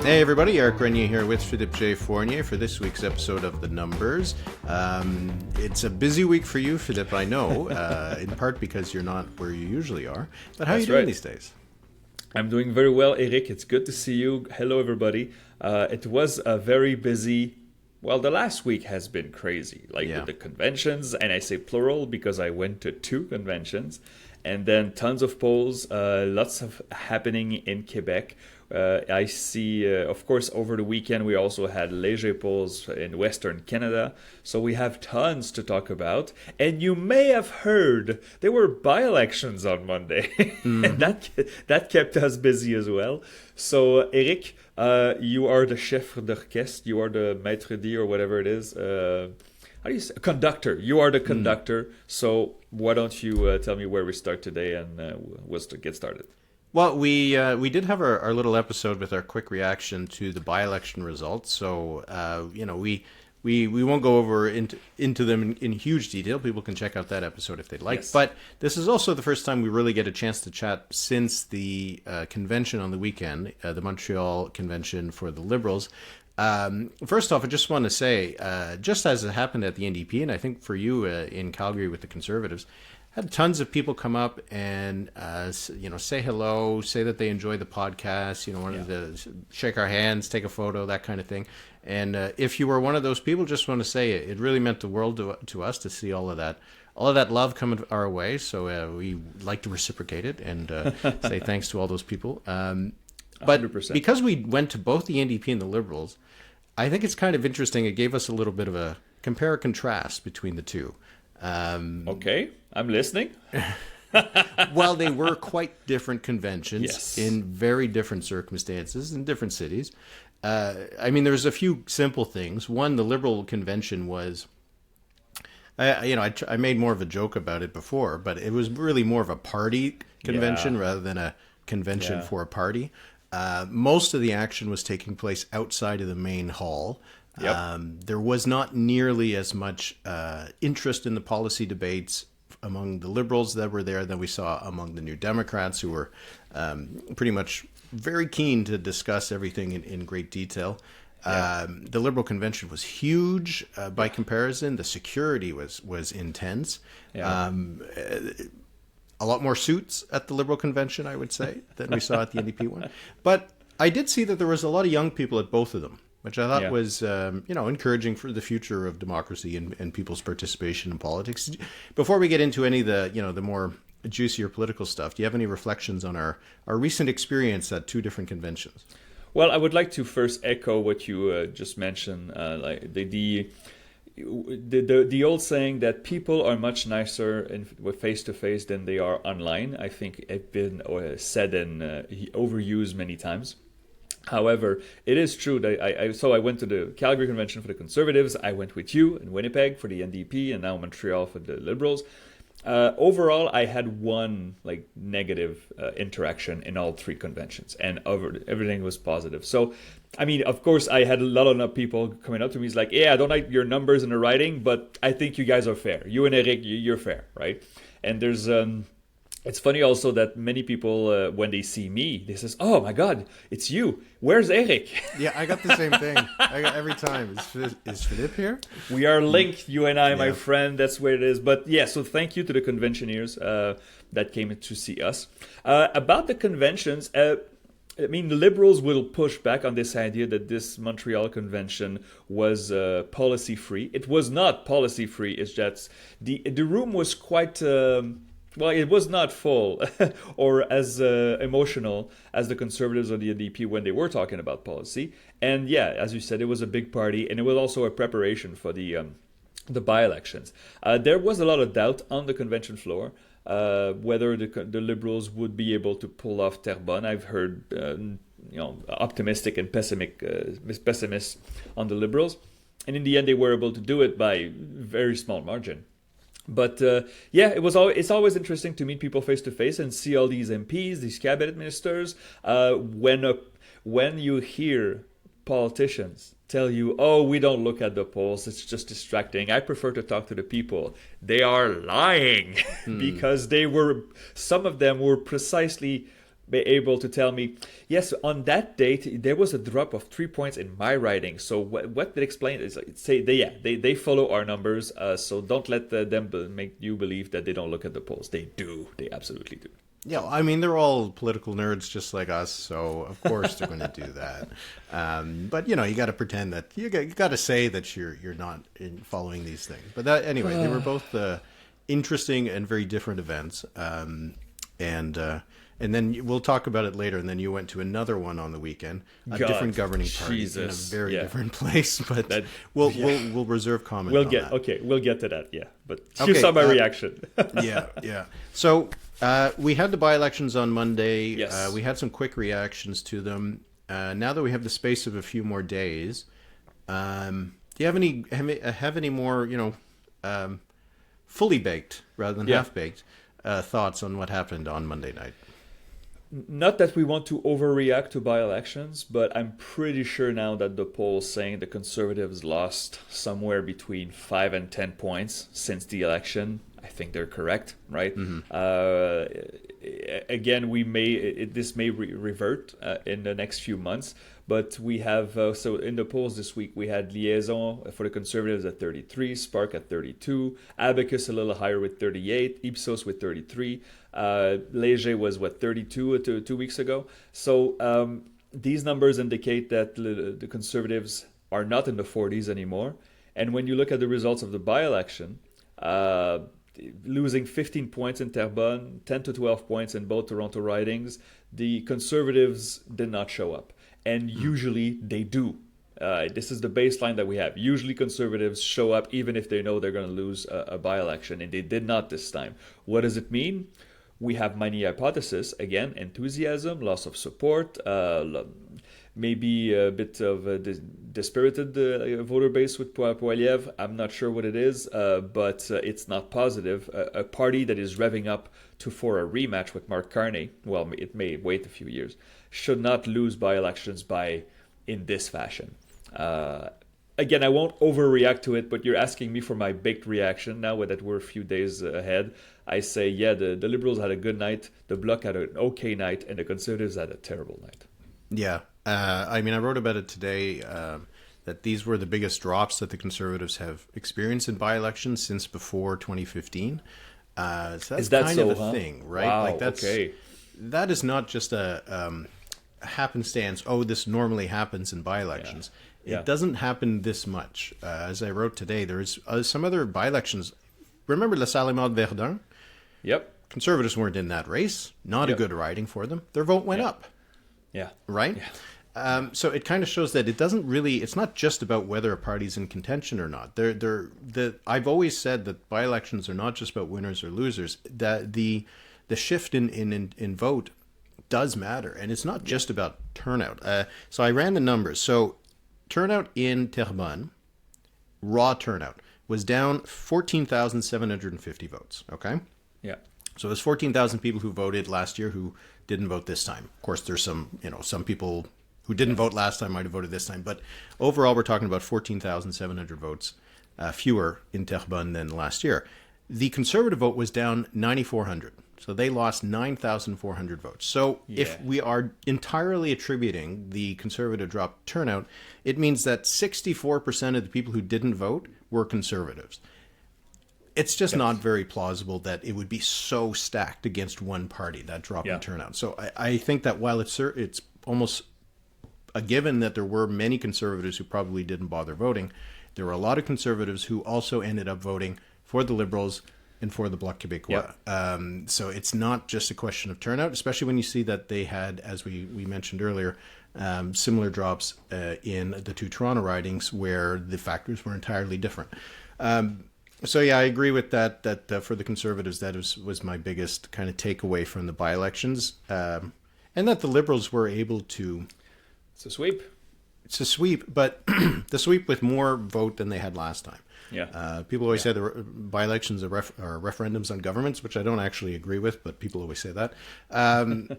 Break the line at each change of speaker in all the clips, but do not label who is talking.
Hey everybody, Eric Grenier here with Philippe J. Fournier for this week's episode of The Numbers. It's a busy week for you, Philippe, I know, in part because you're not where you usually are. But how are you doing these days?
I'm doing very well, Eric. It's good to see you. Hello, everybody. It was a very busy... Well, the last week has been crazy, with the conventions, and I say plural because I went to 2 conventions, and then tons of polls, lots of happening in Quebec. I see, of course, over the weekend, we also had Léger polls in Western Canada. So we have tons to talk about. And you may have heard there were byelections on Monday. Mm-hmm. And that kept us busy as well. So, Eric, you are the chef d'orchestre. You are the maître d' or whatever it is. How do you say? Conductor. You are the conductor. So why don't you tell me where we start today, and we'll get started.
Well, we did have our little episode with our quick reaction to the by-election results. So, we won't go over into them in huge detail. People can check out that episode if they'd like. Yes. But this is also the first time we really get a chance to chat since the convention on the weekend, the Montreal convention for the Liberals. First off, I just want to say, just as it happened at the NDP, and I think for you in Calgary with the Conservatives, had tons of people come up and say hello, say that they enjoy the podcast, wanted to shake our hands, take a photo, that kind of thing. And if you were one of those people, just want to say it really meant the world to us to see all of that love coming our way. So we like to reciprocate it and say thanks to all those people. But 100%. Because we went to both the NDP and the Liberals, I think it's kind of interesting. It gave us a little bit of a compare and contrast between the two.
Okay, I'm listening.
Well, they were quite different conventions in very different circumstances in different cities. There's a few simple things. One, the Liberal convention was, I made more of a joke about it before, but it was really more of a party convention rather than a convention for a party. Most of the action was taking place outside of the main hall. Yep. There was not nearly as much interest in the policy debates among the Liberals that were there than we saw among the New Democrats, who were pretty much very keen to discuss everything in great detail. The Liberal convention was huge by comparison. The security was intense. Yeah. A lot more suits at the Liberal convention, I would say, than we saw at the NDP one. But I did see that there was a lot of young people at both of them, which I thought was, encouraging for the future of democracy and people's participation in politics. Before we get into any of the more juicier political stuff, do you have any reflections on our recent experience at 2 different conventions?
Well, I would like to first echo what you just mentioned, the old saying that people are much nicer face to face than they are online. I think it's been said and overused many times. However, it is true that I went to the Calgary Convention for the Conservatives. I went with you in Winnipeg for the NDP, and now Montreal for the Liberals. Overall, I had one negative interaction in all 3 conventions, and everything was positive. So, of course, I had a lot of people coming up to me. It's like, I don't like your numbers in the writing, but I think you guys are fair. You and Eric, you're fair, right? And there's... It's funny also that many people, when they see me, they says, "Oh my God, it's you. Where's Eric?"
Yeah, I got the same thing. Every time. Is Philippe here?
We are linked, you and I, my friend. That's where it is. But so thank you to the conventioneers that came to see us. About the conventions, the Liberals will push back on this idea that this Montreal convention was policy-free. It was not policy-free. It's just the room was quite... it was not full or as emotional as the Conservatives or the NDP when they were talking about policy. And as you said, it was a big party, and it was also a preparation for the by-elections. There was a lot of doubt on the convention floor whether the Liberals would be able to pull off Terrebonne. I've heard optimistic and pessimists on the Liberals. And in the end, they were able to do it by very small margin. But it's always interesting to meet people face to face and see all these MPs, these cabinet ministers. When you hear politicians tell you, "Oh, we don't look at the polls; it's just distracting. I prefer to talk to the people," they are lying because some of them were precisely be able to tell me, yes, on that date there was a drop of 3 points in my riding. So what they explain is say they follow our numbers. So don't let them make you believe that they don't look at the polls. They do. They absolutely do.
Yeah, I mean, they're all political nerds just like us, so of course they're going to do that. But, you know, you got to pretend that, you got to say that you're not following these things. But that, anyway, they were both interesting and very different events. And then we'll talk about it later. And then you went to another one on the weekend, a different governing party in a very different place. But we'll reserve comment on that.
Okay, we'll get to that, But you saw my reaction.
Yeah. So we had the by-elections on Monday.
Yes.
We had some quick reactions to them. Now that we have the space of a few more days, do you have any more, fully baked rather than half-baked thoughts on what happened on Monday night?
Not that we want to overreact to by-elections, but I'm pretty sure now that the polls saying the Conservatives lost somewhere between 5 and 10 points since the election. I think they're correct, right? Mm-hmm. Again, this may revert in the next few months, but we have so in the polls this week we had Liaison for the Conservatives at 33, Spark at 32, Abacus a little higher with 38, Ipsos with 33. Léger was 32 2 weeks ago. So these numbers indicate that the Conservatives are not in the 40s anymore. And when you look at the results of the by-election, losing 15 points in Terrebonne, 10 to 12 points in both Toronto ridings, the Conservatives did not show up. And usually they do. This is the baseline that we have. Usually Conservatives show up even if they know they're going to lose a by-election, and they did not this time. What does it mean? We have many hypotheses. Again, enthusiasm, loss of support, maybe a bit of a dispirited voter base with Poilievre. I'm not sure what it is, but it's not positive. A party that is revving up for a rematch with Mark Carney, well, it may wait a few years, should not lose by-elections in this fashion. Again, I won't overreact to it, but you're asking me for my baked reaction now that we're a few days ahead. I say, the Liberals had a good night, the Bloc had an okay night, and the Conservatives had a terrible night.
Yeah. I wrote about it today that these were the biggest drops that the Conservatives have experienced in by-elections since before 2015. So that's
is that
kind of a thing, right?
Wow,
like that is not just a happenstance. Oh, this normally happens in by-elections. It doesn't happen this much. As I wrote today, there's some other by-elections. Remember La Salle-Maud-Verdun?
Yep.
Conservatives weren't in that race. Not a good riding for them. Their vote went up.
Yeah.
Right? Yeah. So it kind of shows that it's not just about whether a party's in contention or not. I've always said that by-elections are not just about winners or losers. That the shift in vote does matter. And it's not just about turnout. So I ran the numbers. So turnout in Terrebonne, raw turnout, was down 14,750 votes. Okay?
Yeah.
So there's 14,000 people who voted last year who didn't vote this time. Of course, there's some people who didn't vote last time might have voted this time. But overall, we're talking about 14,700 votes fewer in Terrebonne than last year. The Conservative vote was down 9,400. So they lost 9,400 votes. So if we are entirely attributing the Conservative drop turnout, it means that 64% of the people who didn't vote were Conservatives. It's just not very plausible that it would be so stacked against one party, that drop in turnout. So I think that while it's almost a given that there were many Conservatives who probably didn't bother voting, there were a lot of Conservatives who also ended up voting for the Liberals and for the Bloc Québécois. So it's not just a question of turnout, especially when you see that they had, as we mentioned earlier, similar drops in the two Toronto ridings where the factors were entirely different. So I agree with that for the Conservatives, that was my biggest kind of takeaway from the by-elections. And that the Liberals were able to...
It's a sweep.
It's a sweep, but the sweep with more vote than they had last time.
Yeah.
People always say the by-elections are referendums on governments, which I don't actually agree with, but people always say that. And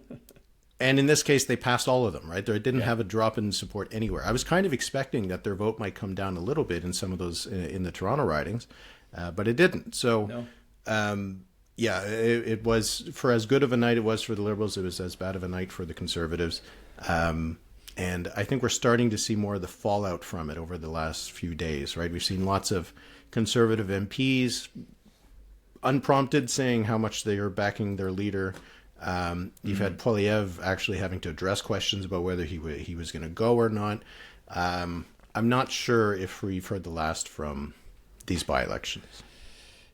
in this case, they passed all of them, right? They didn't have a drop in support anywhere. I was kind of expecting that their vote might come down a little bit in some of those in the Toronto ridings, but it didn't. So, Yeah, it was, for as good of a night it was for the Liberals, it was as bad of a night for the Conservatives. And I think we're starting to see more of the fallout from it over the last few days, right? We've seen lots of Conservative MPs unprompted saying how much they are backing their leader. You've had Poilievre actually having to address questions about whether he was going to go or not. I'm not sure if we've heard the last from these by-elections.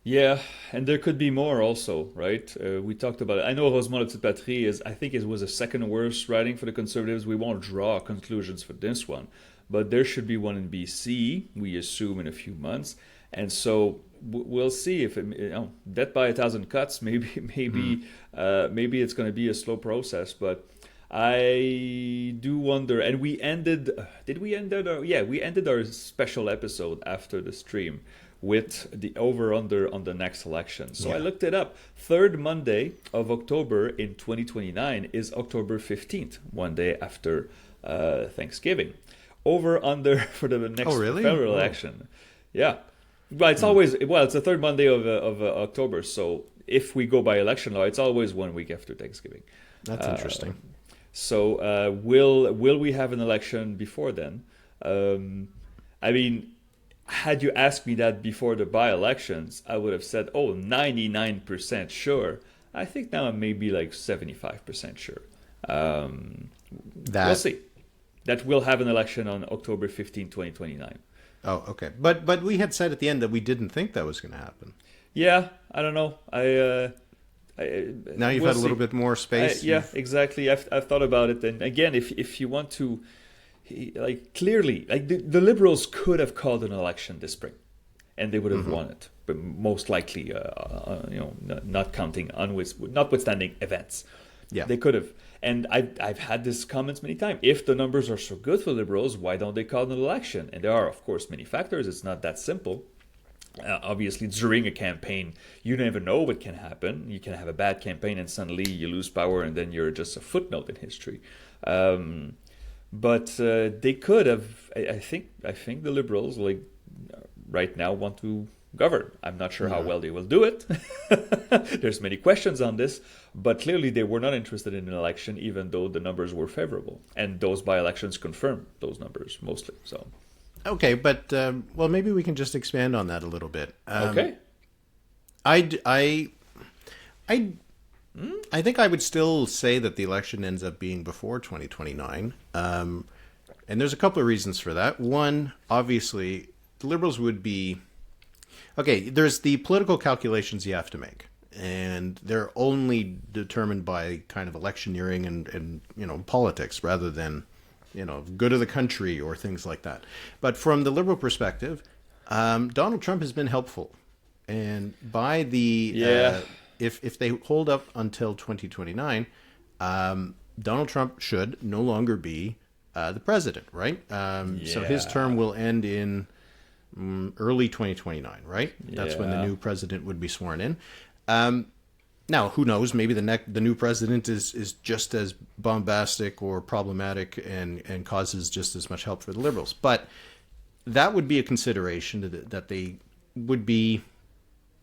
Yeah, and there could be more also, right? We talked about it. I know Rosemont Le Patrie I think it was the second worst riding for the Conservatives. We won't draw conclusions for this one, but there should be one in BC, we assume, in a few months. And so we'll see if death by 1,000 cuts. Maybe it's going to be a slow process, but I do wonder. And we ended. Did we end it? Yeah, we ended our special episode after the stream with the over/under on the next election. So I looked it up. Third Monday of October in 2029 is October 15th, one day after Thanksgiving. Over/under for the next federal election. Yeah. Well, it's always, it's the third Monday of October. So if we go by election law, it's always 1 week after Thanksgiving.
That's interesting.
So will we have an election before then? I mean, had you asked me that before the by-elections, I would have said, 99% sure. I think now I'm maybe like 75% sure. We'll see. That we'll have an election on October 15, 2029.
Oh, okay. But we had said at the end that we didn't think that was going to happen.
Yeah, I don't know.
Now you've had a little bit more space.
Exactly. I've thought about it. And again, if you want to, clearly, the Liberals could have called an election this spring, and they would have won it. But most likely, not counting, notwithstanding events. Yeah, they could have. And I've had this comments many times. If the numbers are so good for Liberals, why don't they call an election? And there are, of course, many factors. It's not that simple. Obviously, during a campaign, you never know what can happen. You can have a bad campaign and suddenly you lose power and then you're just a footnote in history. But they could have. I think the Liberals, right now, want to govern. I'm not sure how well they will do it. There's many questions on this, but clearly they were not interested in an election, even though the numbers were favorable, and those by-elections confirm those numbers mostly. So,
okay, but maybe we can just expand on that a little bit.
Okay.
I think I would still say that the election ends up being before 2029, and there's a couple of reasons for that. One, obviously, the Liberals would be. Okay, there's the political calculations you have to make, and they're only determined by kind of electioneering and politics rather than, good of the country or things like that. But from the Liberal perspective, Donald Trump has been helpful, and by the if they hold up until 2029, Donald Trump should no longer be the president, right? So his term will end in early 2029, right? That's when the new president would be sworn in. Now, who knows? Maybe the new president is just as bombastic or problematic and causes just as much help for the Liberals. But that would be a consideration that they would be,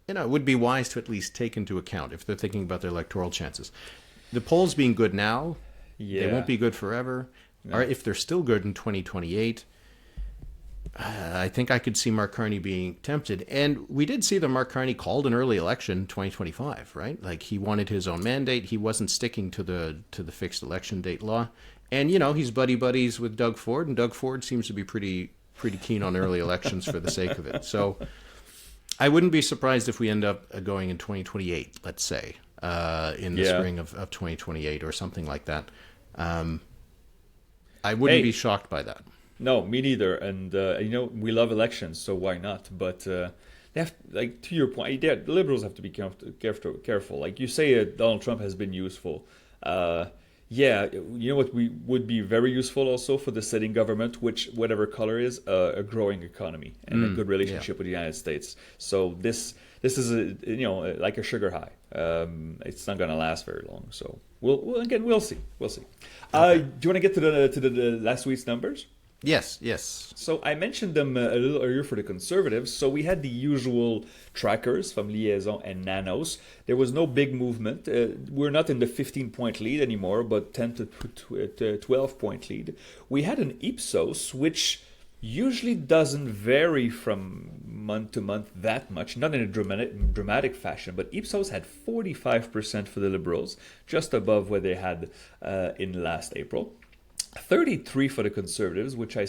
it would be wise to at least take into account if they're thinking about their electoral chances. The polls being good now, they won't be good forever. No. Or if they're still good in 2028, I think I could see Mark Carney being tempted. And we did see that Mark Carney called an early election in 2025, right? Like, he wanted his own mandate. He wasn't sticking to the fixed election date law. And, he's buddies with Doug Ford, and Doug Ford seems to be pretty keen on early elections for the sake of it. So I wouldn't be surprised if we end up going in 2028, let's say, in the spring of 2028 or something like that. I wouldn't be shocked by that.
No, me neither. And, we love elections, so why not? But they have, to your point, the Liberals have to be careful. Like you say, Donald Trump has been useful. You know what would be very useful also for the sitting government, which whatever color is, a growing economy and a good relationship with the United States. So this is like a sugar high. It's not going to last very long. So we'll see. Okay. Do you want to get to the last week's numbers?
Yes, yes.
So I mentioned them a little earlier for the Conservatives. So we had the usual trackers from Liaison and Nanos. There was no big movement. We're not in the 15-point lead anymore, but 10 to 12-point lead. We had an Ipsos, which usually doesn't vary from month to month that much, not in a dramatic fashion, but Ipsos had 45% for the Liberals, just above what they had in last April. 33 for the Conservatives, which I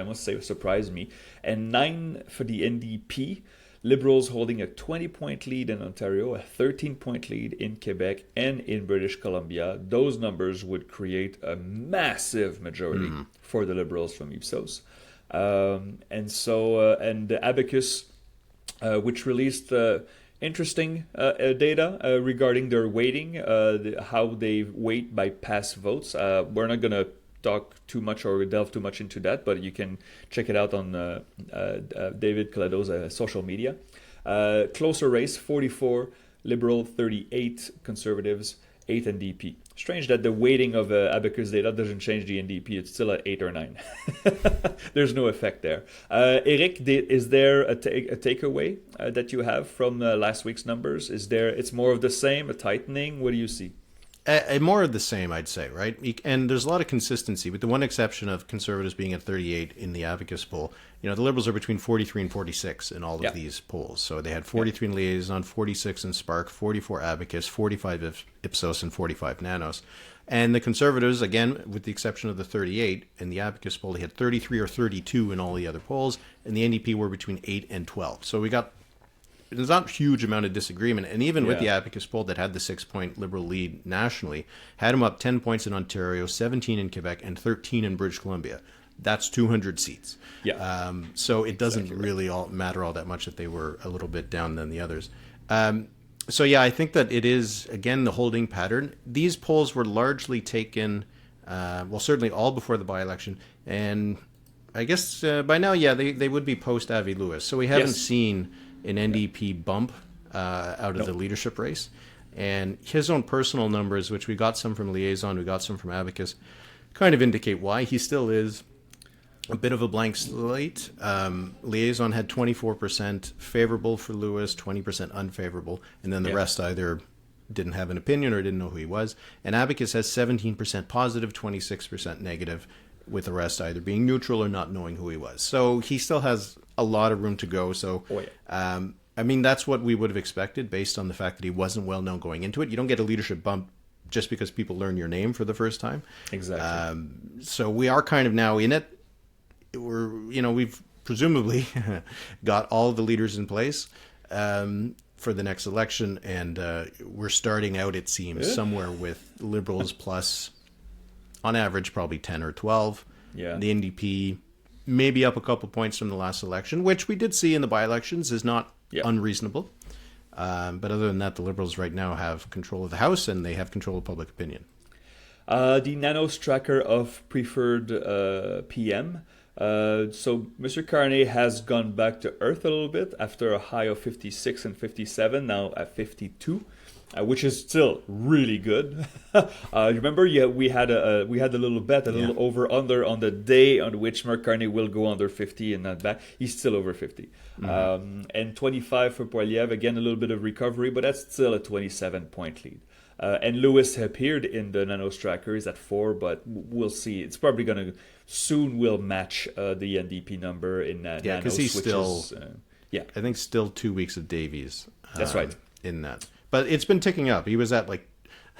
must say surprised me, and 9 for the NDP. Liberals holding a 20-point lead in Ontario, a 13-point lead in Quebec and in British Columbia. Those numbers would create a massive majority for the Liberals from Ipsos. And the Abacus, which released interesting data regarding their weighting, how they weight by past votes. We're not going to talk too much or delve too much into that, but you can check it out on David Colado's social media. Closer race, 44 Liberal, 38 Conservatives, 8 NDP. Strange that the weighting of Abacus data doesn't change the NDP. It's still at 8 or 9. There's no effect there. Eric, is there a takeaway that you have from last week's numbers? It's more of the same, a tightening? What do you see?
More of the same, I'd say, right? And there's a lot of consistency, with the one exception of Conservatives being at 38 in the Abacus poll. The Liberals are between 43 and 46 in all of these polls. So they had 43 in Liaison, 46 in Spark, 44 Abacus, 45 Ipsos, and 45 Nanos. And the Conservatives, again, with the exception of the 38 in the Abacus poll, they had 33 or 32 in all the other polls, and the NDP were between 8 and 12. So there's not a huge amount of disagreement. And even with the Abacus poll that had the 6-point Liberal lead nationally, had them up 10 points in Ontario, 17 in Quebec, and 13 in British Columbia. That's 200 seats. Yeah. So it doesn't really matter all that much that they were a little bit down than the others. I think that it is, again, the holding pattern. These polls were largely taken, certainly all before the by-election. And I guess by now, they would be post-Avi Lewis. So we haven't seen an NDP bump out of the leadership race. And his own personal numbers, which we got some from Liaison, we got some from Abacus, kind of indicate why. He still is a bit of a blank slate. Liaison had 24% favorable for Lewis, 20% unfavorable, and then the rest either didn't have an opinion or didn't know who he was. And Abacus has 17% positive, 26% negative, with the rest either being neutral or not knowing who he was. So he still has a lot of room to go. So, that's what we would have expected based on the fact that he wasn't well known going into it. You don't get a leadership bump just because people learn your name for the first time.
Exactly.
So we are kind of now in it. We've presumably got all the leaders in place for the next election, and we're starting out, it seems, somewhere with Liberals plus, on average, probably 10 or 12. Yeah. The NDP maybe up a couple points from the last election, which we did see in the by-elections is not unreasonable. But other than that, the Liberals right now have control of the House, and they have control of public opinion.
The Nanos tracker of preferred PM. So Mr. Carney has gone back to earth a little bit after a high of 56 and 57, now at 52. Which is still really good. Remember, we had a little bet, a little over under on the day on which Mark Carney will go under 50 and not back. He's still over 50. And 25 for Poiliev, again a little bit of recovery, but that's still a 27-point lead. And Lewis appeared in the Nanos tracker. He's at 4, but we'll see. It's probably going to soon will match the NDP number in Nanos. Yeah, because he's still,
I think still 2 weeks of Davies.
That's right.
In that. But it's been ticking up. He was at like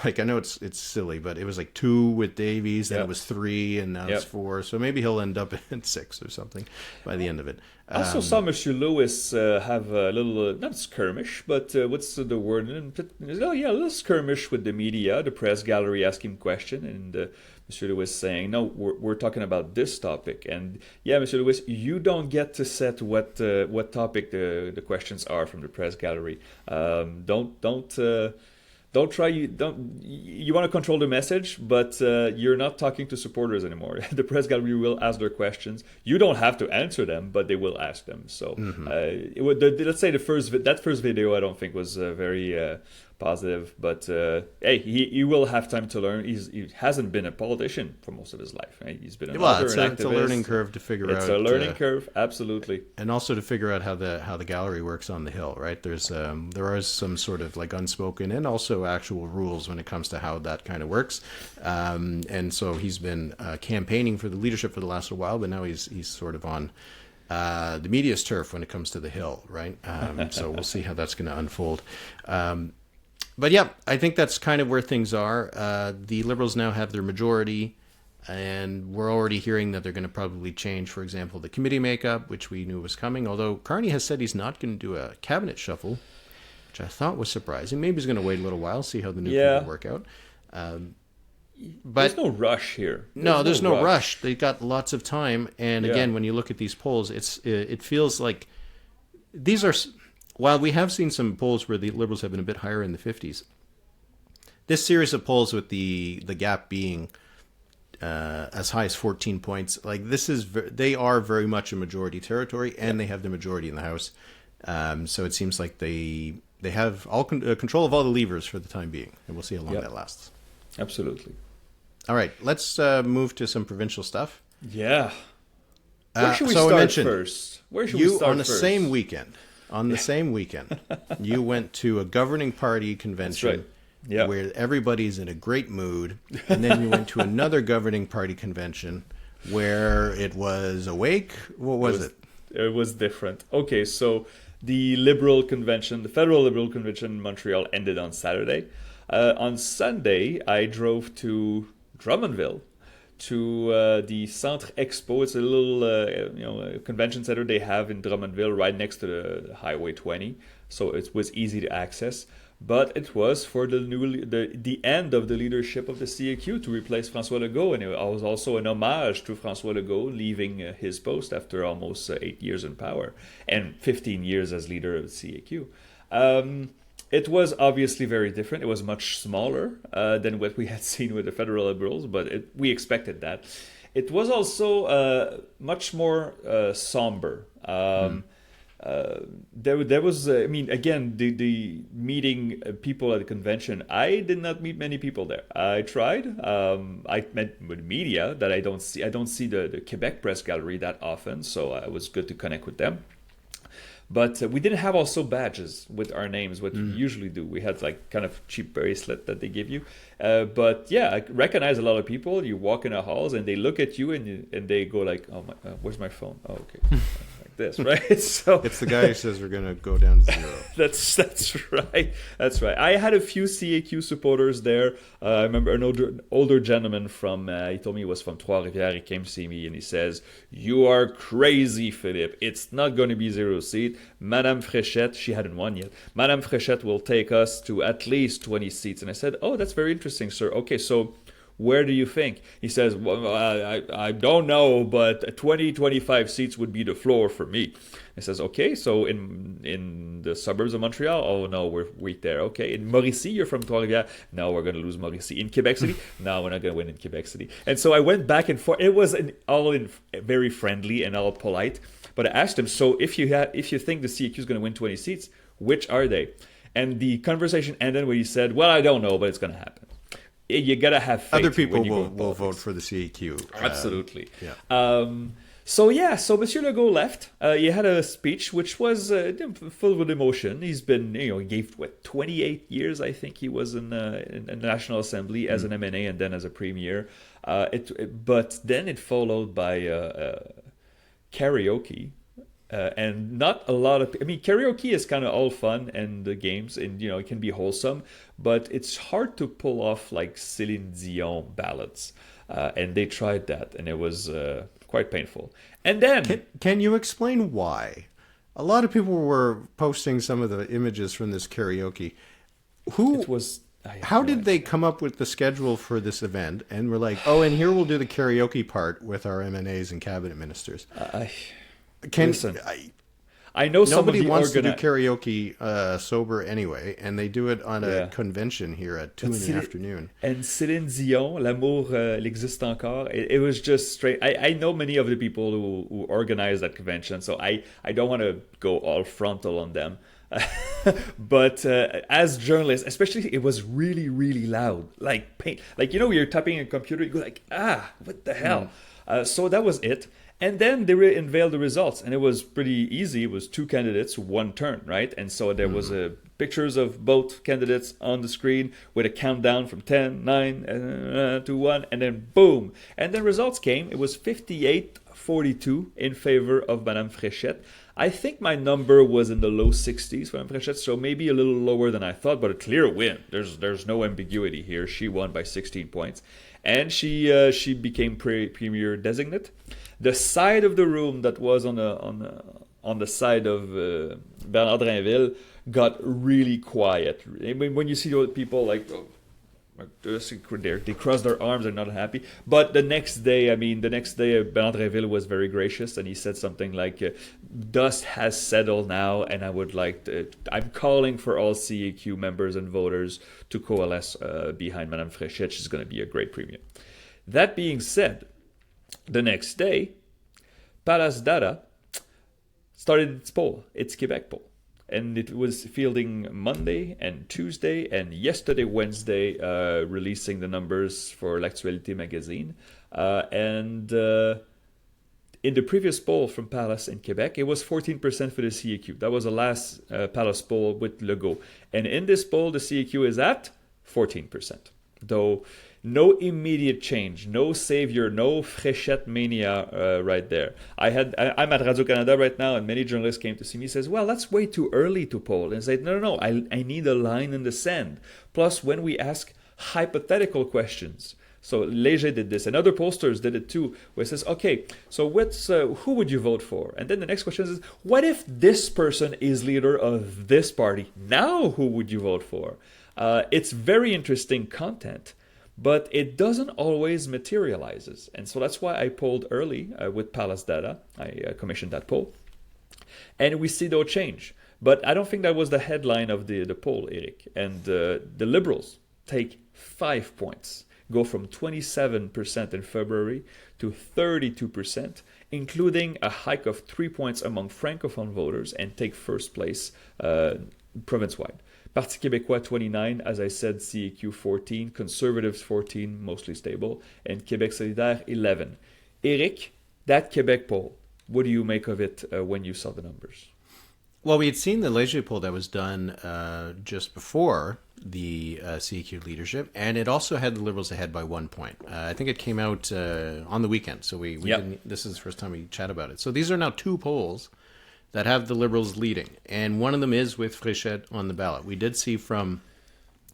I know it's silly, but it was like 2 with Davies, then it was 3, and now it's 4. So maybe he'll end up at 6 or something by the end of it.
I also saw Monsieur Lewis have a little, not skirmish, but what's the word? A little skirmish with the media. The press gallery asked him a question, and Monsieur Lewis saying, no, we're talking about this topic. And Monsieur Lewis, you don't get to set what topic the questions are from the press gallery. Don't try. You want to control the message, but you're not talking to supporters anymore. The press gallery will ask their questions. You don't have to answer them, but they will ask them. So let's say that first video I don't think was very positive. But hey, he will have time to learn. He hasn't been a politician for most of his life. Right? He's been an author,
it's
an activist.
a learning curve to figure out.
It's a learning curve, absolutely.
And also to figure out how the gallery works on the Hill, right? There are some sort of like unspoken and also actual rules when it comes to how that kind of works. And so he's been campaigning for the leadership for the last while, but now he's sort of on the media's turf when it comes to the Hill, right? So we'll see how that's going to unfold. But yeah, I think that's kind of where things are. The Liberals now have their majority, and we're already hearing that they're going to probably change, for example, the committee makeup, which we knew was coming, although Carney has said he's not going to do a cabinet shuffle, which I thought was surprising. Maybe he's going to wait a little while, see how the new people work out. But
there's no rush here.
There's no rush. They got lots of time, and again, when you look at these polls, it feels like these are. While we have seen some polls where the Liberals have been a bit higher in the 50s, this series of polls with the gap being as high as 14 points, like they are very much a majority territory, and they have the majority in the House. So it seems like they have all control of all the levers for the time being, and we'll see how long that lasts.
Absolutely.
All right, let's move to some provincial stuff.
Yeah. Where should we start first? Where should we start
on the
first?
same weekend? On the same weekend, you went to a governing party convention where everybody's in a great mood, and then you went to another governing party convention where it was awake. What was it?
It was different. Okay, so the Liberal convention, the Federal Liberal convention in Montreal ended on Saturday. On Sunday, I drove to Drummondville, to the Centre Expo. It's a little convention center they have in Drummondville right next to the Highway 20, so it was easy to access. But it was for the end of the leadership of the CAQ to replace François Legault, and it was also an homage to François Legault leaving his post after almost 8 years in power and 15 years as leader of the CAQ. It was obviously very different. It was much smaller than what we had seen with the Federal Liberals, but we expected that. It was also much more somber. There was, again, the meeting people at the convention. I did not meet many people there. I tried. I met with media that I don't see. I don't see the Quebec Press Gallery that often, so it was good to connect with them. But we didn't have also badges with our names, what we usually do. We had like kind of cheap bracelet that they give you. But yeah, I recognize a lot of people. You walk in the halls and they look at you and they go like, "Oh my, where's my phone? Oh, okay." Like this, right? So
it's the guy who says we're going to go down to zero.
That's right. That's right. I had a few CAQ supporters there. I remember an older gentleman from, he told me he was from Trois-Rivières. He came to see me and he says, "You are crazy, Philippe. It's not going to be zero seat. Madame Fréchette," she hadn't won yet, "Madame Fréchette will take us to at least 20 seats. And I said, "Oh, that's very interesting, sir. Okay, so where do you think?" He says, "Well, I don't know, but 20, 25 seats would be the floor for me." I says, "Okay, so in the suburbs of Montreal?" "Oh, no, we're weak there." "Okay, in Mauricie, you're from Trois-Rivières?" "No, we're going to lose Mauricie." "In Quebec City?" "No, we're not going to win in Quebec City." And so I went back and forth. It was all very friendly and all polite. But I asked him, "So if you think the CAQ is going to win 20 seats, which are they?" And the conversation ended where he said, "Well, I don't know, but it's going to happen." You gotta have faith.
Other people will vote for the CAQ.
Absolutely. So Monsieur Legault left. He had a speech which was full with emotion. He's been, he gave 28 years, I think he was in the National Assembly as an MNA and then as a premier. But then it followed by karaoke. And not a lot of, karaoke is kind of all fun and the games and, it can be wholesome, but it's hard to pull off like Céline Dion ballads. And they tried that and it was quite painful. And then...
Can you explain why? A lot of people were posting some of the images from this karaoke. How did they come up with the schedule for this event? And we're like, oh, and here we'll do the karaoke part with our MNAs and cabinet ministers.
Listen, I know
nobody wants to do karaoke sober anyway, and they do it on a convention here at 2 in the afternoon.
And Céline Dion, L'amour existe encore. It was just straight. I know many of the people who organized that convention, so I don't want to go all frontal on them. But as journalists, especially, it was really, really loud. Like pain. Like, you know, you're typing in a computer, you go like, what the hell? So that was it. And then they unveiled the results, and it was pretty easy. It was 2 candidates, 1 turn, right? And so there was pictures of both candidates on the screen with a countdown from 10, 9, to 1, and then boom. And then results came. It was 58-42 in favor of Madame Fréchette. I think my number was in the low 60s for Madame Fréchette, so maybe a little lower than I thought, but a clear win. There's no ambiguity here. She won by 16 points. And she became premier designate. The side of the room that was on the side of Bernard Drinville got really quiet. I mean, when you see those people like they cross their arms, they're not happy. But the next day, Bernard Drinville was very gracious, and he said something like, "Dust has settled now, and I'm calling for all CAQ members and voters to coalesce behind Madame Fréchette. She's going to be a great premier." That being said, the next day, Palace Data started its poll, its Quebec poll. And it was fielding Monday and Tuesday and yesterday, Wednesday, releasing the numbers for L'Actualité magazine. In the previous poll from Palace in Quebec, it was 14% for the CAQ. That was the last Palace poll with Legault. And in this poll, the CAQ is at 14%. Though no immediate change, no savior, no Fréchette mania right there. I'm at Radio-Canada right now, and many journalists came to see me, says, well, that's way too early to poll. And I said, no, I need a line in the sand. Plus, when we ask hypothetical questions, so Léger did this, and other pollsters did it too, where it says, okay, so who would you vote for? And then the next question is, what if this person is leader of this party? Now who would you vote for? It's very interesting content, but it doesn't always materializes. And so that's why I polled early with Palace Data. I commissioned that poll. And we see no change. But I don't think that was the headline of the poll, Eric. And the Liberals take 5 points, go from 27% in February to 32%, including a hike of 3 points among Francophone voters, and take first place province-wide. Parti Québécois 29, as I said, CAQ 14, Conservatives 14, mostly stable, and Québec Solidaire 11. Eric, that Quebec poll, what do you make of it when you saw the numbers?
Well, we had seen the Léger poll that was done just before the CAQ leadership, and it also had the Liberals ahead by 1 point. I think it came out on the weekend, so we didn't, this is the first time we chat about it. So these are now 2 polls that have the Liberals leading, and one of them is with Fréchette on the ballot. We did see from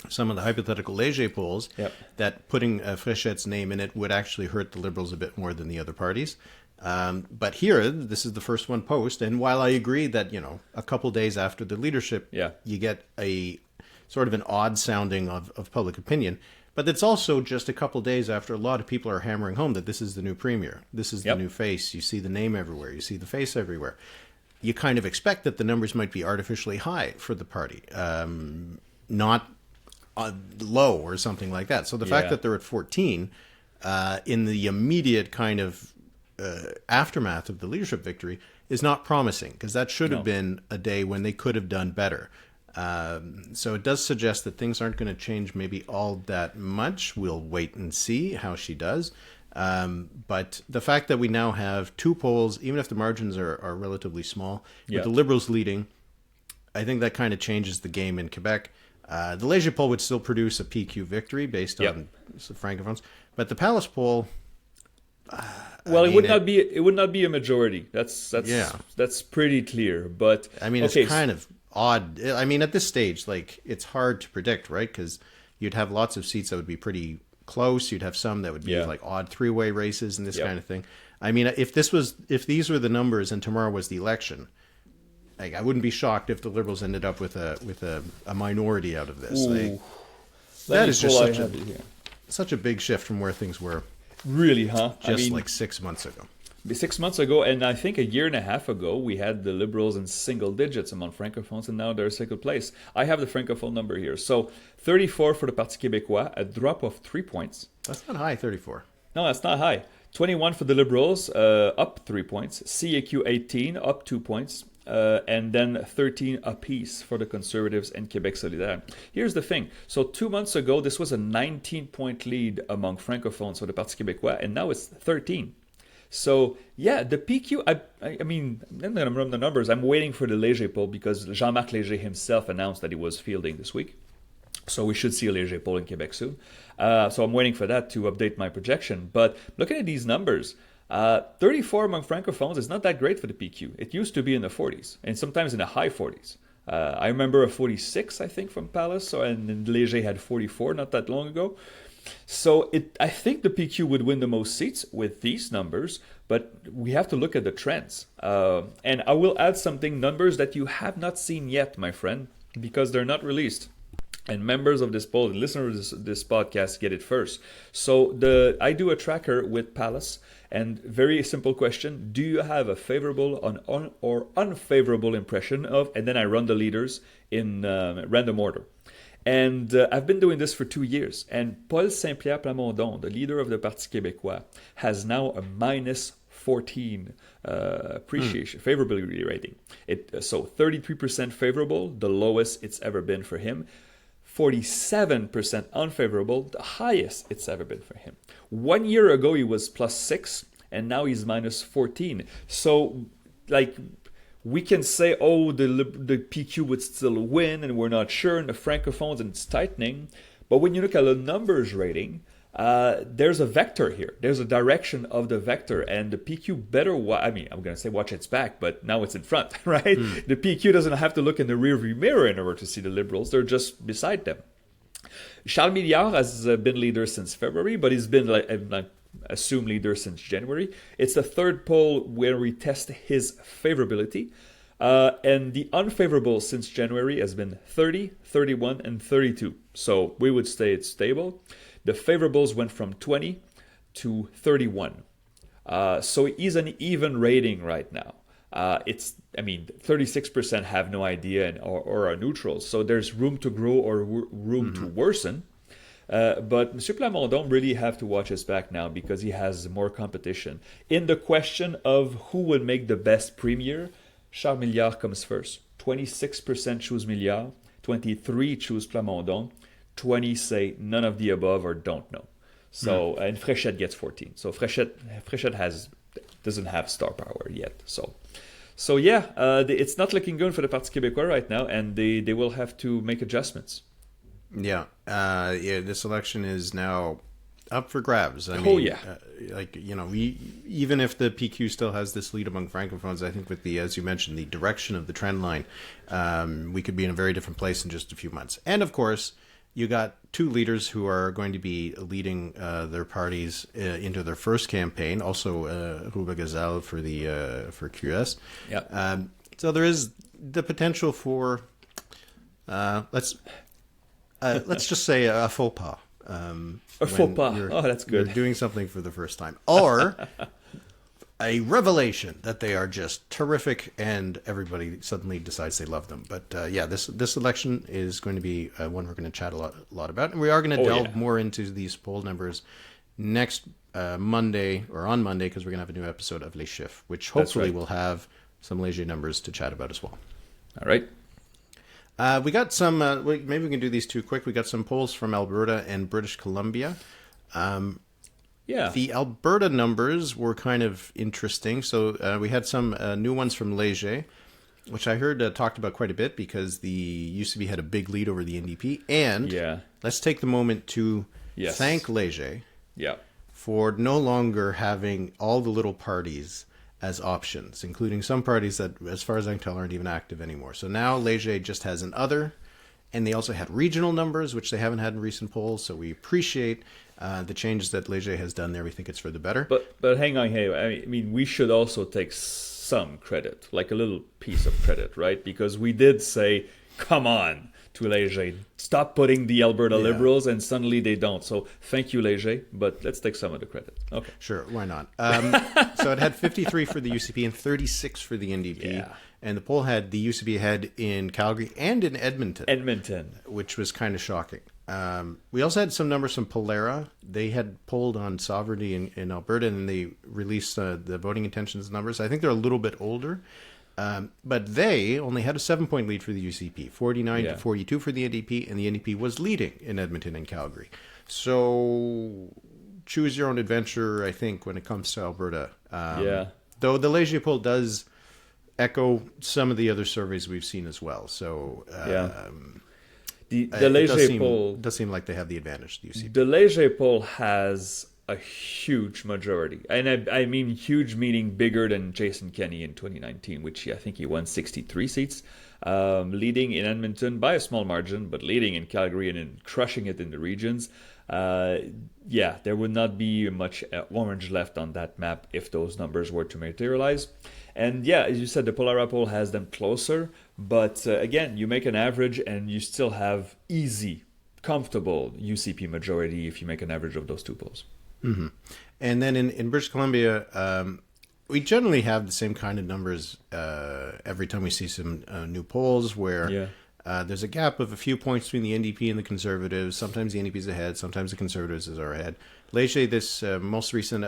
some of the hypothetical Léger polls that putting Fréchette's name in it would actually hurt the Liberals a bit more than the other parties. But here, this is the first one post, and while I agree that, a couple days after the leadership, you get a sort of an odd sounding of public opinion, but it's also just a couple days after a lot of people are hammering home that this is the new premier, this is the new face. You see the name everywhere, you see the face everywhere. You kind of expect that the numbers might be artificially high for the party, not low or something like that. So the fact that they're at 14 in the immediate kind of aftermath of the leadership victory is not promising, because that should have been a day when they could have done better. So it does suggest that things aren't going to change maybe all that much. We'll wait and see how she does. But the fact that we now have 2 polls, even if the margins are relatively small, with the Liberals leading, I think that kind of changes the game in Quebec. The Léger poll would still produce a PQ victory based on the Francophones, but the Palace poll,
it would not be a majority. That's pretty clear. But
it's kind of odd. At this stage, it's hard to predict, right? Because you'd have lots of seats that would be pretty close. You'd have some that would be odd 3-way races and this kind of thing. If these were the numbers and tomorrow was the election, I wouldn't be shocked if the Liberals ended up with a minority out of this. That is just such a big shift from where things were.
Really, huh?
Just 6 months ago.
6 months ago, and I think a year and a half ago, we had the Liberals in single digits among Francophones, and now they're second place. I have the Francophone number here. So 34 for the Parti Québécois, a drop of 3 points.
That's not high, 34.
No, that's not high. 21 for the Liberals, up 3 points. CAQ 18, up 2 points. and then 13 apiece for the Conservatives and Quebec Solidaire. Here's the thing. So 2 months ago, this was a 19-point lead among francophones for the Parti Québécois, and now it's 13. So, yeah, the PQ, I mean, I'm going to run the numbers. I'm waiting for the Léger poll because Jean-Marc Léger himself announced that he was fielding this week. So we should see a Léger poll in Quebec soon. So I'm waiting for that to update my projection. But looking at these numbers, 34 among francophones is not that great for the PQ. It used to be in the 40s and sometimes in the high 40s. I remember a 46, I think, from Palace, and Léger had 44 not that long ago. So I think the PQ would win the most seats with these numbers, but we have to look at the trends. And I will add something, numbers that you have not seen yet, my friend, because they're not released. And members of this poll, listeners of this podcast get it first. So I do a tracker with Palace, and very simple question: do you have a favorable or unfavorable impression of? And then I run the leaders in random order. And I've been doing this for 2 years. And Paul Saint-Pierre Plamondon, the leader of the Parti Québécois, has now a minus 14 appreciation, favorability rating. So 33% favorable, the lowest it's ever been for him. 47% unfavorable, the highest it's ever been for him. 1 year ago, he was +6, and now he's -14. So, we can say, the PQ would still win, and we're not sure, and the francophones, and it's tightening. But when you look at the numbers rating, there's a vector here. There's a direction of the vector, and the PQ better I'm going to say watch its back, but now it's in front, right? The PQ doesn't have to look in the rearview mirror in order to see the Liberals. They're just beside them. Charles Milliard has been leader since February, but he's been assumed leader since January. It's the third poll where we test his favorability. And the unfavorable since January has been 30, 31, and 32. So we would say it's stable. The favorables went from 20 to 31. So he's an even rating right now. 36% have no idea or are neutral. So there's room to grow or room to worsen. But M. Plamondon really have to watch his back now because he has more competition. In the question of who would make the best premier, Charles Milliard comes first. 26% choose Milliard, 23% choose Plamondon, 20 say none of the above or don't know. So and Fréchette gets 14. So Fréchette doesn't have star power yet. So yeah, it's not looking good for the Parti Québécois right now, and they will have to make adjustments.
Yeah, this election is now up for grabs. Even if the PQ still has this lead among francophones, I think with as you mentioned, the direction of the trend line, we could be in a very different place in just a few months. And of course, you got two leaders who are going to be leading their parties into their first campaign. Also, Rouba Gazal for QS.
Yeah.
So there is the potential for let's just say a faux pas.
A faux pas. That's good.
You're doing something for the first time, or a revelation that they are just terrific, and everybody suddenly decides they love them. But this election is going to be one we're going to chat a lot about, and we are going to delve more into these poll numbers next Monday because we're going to have a new episode of Les Chiffres, which hopefully will have some Léger numbers to chat about as well.
All right.
We got some. Maybe we can do these two quick. We got some polls from Alberta and British Columbia. The Alberta numbers were kind of interesting. So we had some new ones from Léger, which I heard talked about quite a bit because the UCB had a big lead over the NDP. And let's take the moment to thank Léger for no longer having all the little parties as options, including some parties that, as far as I can tell, aren't even active anymore. So now Léger just has an other, and they also had regional numbers, which they haven't had in recent polls. So we appreciate the changes that Léger has done there. We think it's for the better.
But hang on, hey, I mean, we should also take some credit, like a little piece of credit, right? Because we did say, come on, to Léger, stop putting the Alberta Liberals, and suddenly they don't. So thank you, Léger, but let's take some of the credit. Okay.
Sure, why not? So it had 53 for the UCP and 36 for the NDP. Yeah. And the poll had the UCP ahead in Calgary and in Edmonton. Which was kind of shocking. We also had some numbers from Polera. They had polled on sovereignty in Alberta, and they released the voting intentions numbers. I think they're a little bit older. But they only had a 7-point lead for the UCP, 49 to 42 for the NDP, and the NDP was leading in Edmonton and Calgary. So choose your own adventure, I think, when it comes to Alberta. Though the Léger poll does echo some of the other surveys we've seen as well. So
the Léger poll
does seem like they have the advantage. The UCP.
The Léger poll has a huge majority, and I mean huge meaning bigger than Jason Kenney in 2019, which I think he won 63 seats, leading in Edmonton by a small margin, but leading in Calgary and in crushing it in the regions. There would not be much orange left on that map if those numbers were to materialize. And as you said, the Polara poll has them closer, but again, you make an average and you still have easy, comfortable UCP majority if you make an average of those two polls.
Mm-hmm. And then in British Columbia, we generally have the same kind of numbers every time we see some new polls where there's a gap of a few points between the NDP and the Conservatives. Sometimes the NDP is ahead, sometimes the Conservatives are ahead. Léger, this most recent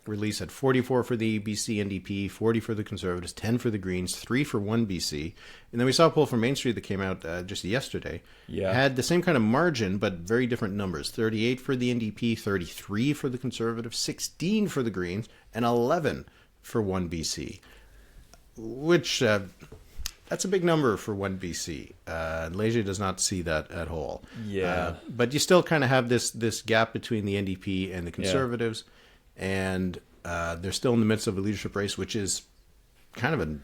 release, had 44 for the BC NDP, 40 for the Conservatives, 10 for the Greens, 3 for 1 BC. And then we saw a poll from Main Street that came out just yesterday. Had the same kind of margin, but very different numbers. 38 for the NDP, 33 for the Conservatives, 16 for the Greens, and 11 for 1 BC. Which... that's a big number for 1 BC. Léger does not see that at all. But you still kind of have this gap between the NDP and the Conservatives, and they're still in the midst of a leadership race, which is kind of a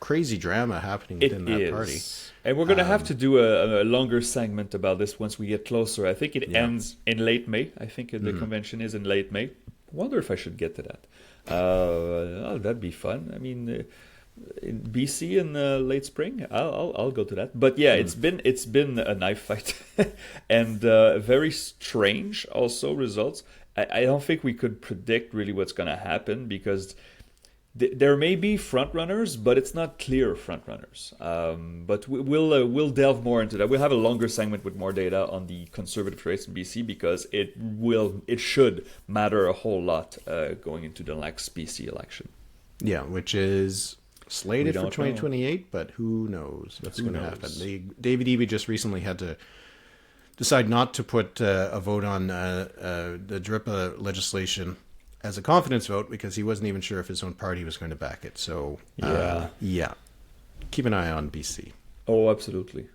crazy drama happening within that party.
And we're going to have to do a longer segment about this once we get closer. I think it ends in late May. I think the convention is in late May. I wonder if I should get to that. That'd be fun. I mean... in BC in late spring, I'll go to that. But it's been a knife fight, and very strange also results. I don't think we could predict really what's going to happen because there may be front runners, but it's not clear front runners. But we'll delve more into that. We'll have a longer segment with more data on the Conservative race in BC because it should matter a whole lot going into the next BC election. Yeah,
which is slated for 2028, but who knows what's going to happen. David Eby just recently had to decide not to put a vote on the DRIPA legislation as a confidence vote because he wasn't even sure if his own party was going to back it. So, keep an eye on BC.
Oh, absolutely.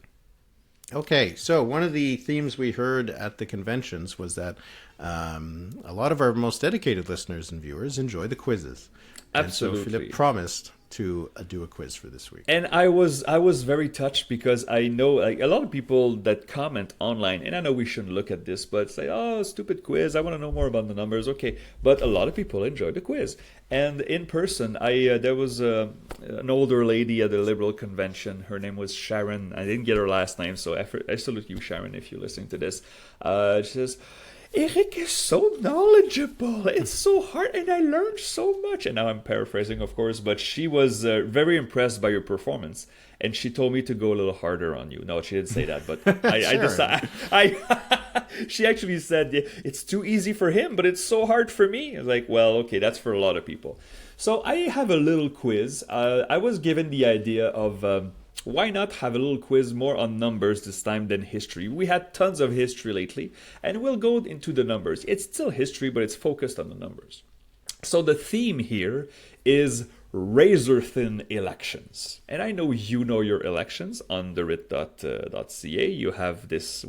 Okay, so one of the themes we heard at the conventions was that a lot of our most dedicated listeners and viewers enjoy the quizzes.
Absolutely.
And so Philippe promised to do a quiz for this week.
And I was very touched because I know a lot of people that comment online, and I know we shouldn't look at this, but say, oh, stupid quiz, I want to know more about the numbers. Okay, but a lot of people enjoy the quiz. And in person, there was an older lady at the Liberal convention. Her name was Sharon. I didn't get her last name, so I salute you, Sharon, if you're listening to this. She says, Eric is so knowledgeable. It's so hard, and I learned so much. And now I'm paraphrasing, of course, but she was very impressed by your performance, and she told me to go a little harder on you. No, she didn't say that, but she actually said it's too easy for him, but it's so hard for me. I was like, well, okay, that's for a lot of people. So I have a little quiz. I was given the idea of why not have a little quiz more on numbers this time than history? We had tons of history lately, and we'll go into the numbers. It's still history, but it's focused on the numbers. So the theme here is razor-thin elections. And I know you know your elections on therit.ca. You have this,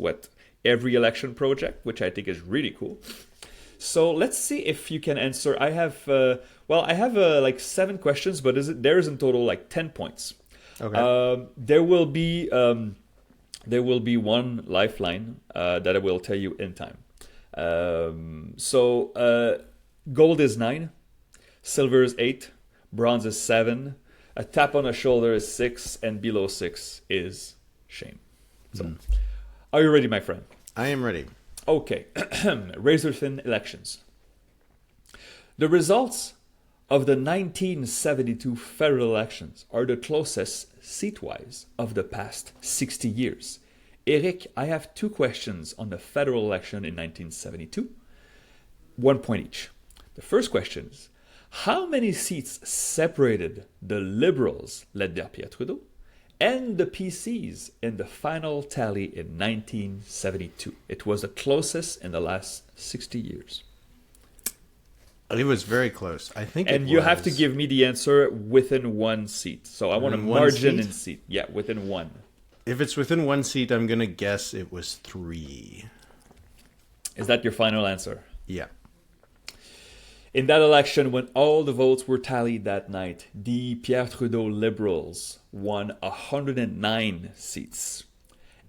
every election project, which I think is really cool. So let's see if you can answer. I have, like 7 questions, but there's in total like 10 points.
Okay.
There will be one lifeline that I will tell you in time. Gold is 9, silver is 8, bronze is 7, a tap on the shoulder is 6, and below 6 is shame. So, Are you ready, my friend?
I am ready.
Okay, razor-thin elections. The results of the 1972 federal elections are the closest seat-wise of the past 60 years. Eric, I have 2 questions on the federal election in 1972. 1 point each. The first question is, How many seats separated the Liberals, led by Pierre Trudeau, and the PCs in the final tally in 1972? It was the closest in the last 60 years.
It was very close. I think
and you have to give me the answer within one seat. So I want a margin in seat. Yeah, within one.
If it's within one seat, I'm going to guess it was 3.
Is that your final answer?
Yeah.
In that election, when all the votes were tallied that night, the Pierre Trudeau Liberals won 109 seats.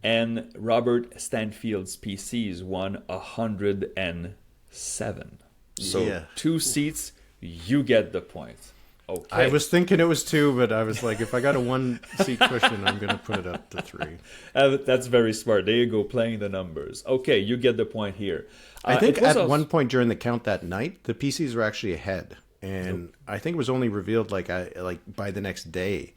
And Robert Stanfield's PCs won 107. So 2 seats, you get the point. Okay.
I was thinking it was 2, but I was like, if I got a 1-seat cushion, I'm going to put it up to 3.
That's very smart. There you go, playing the numbers. Okay, you get the point here.
I think at one point during the count that night, the PCs were actually ahead. And I think it was only revealed like by the next day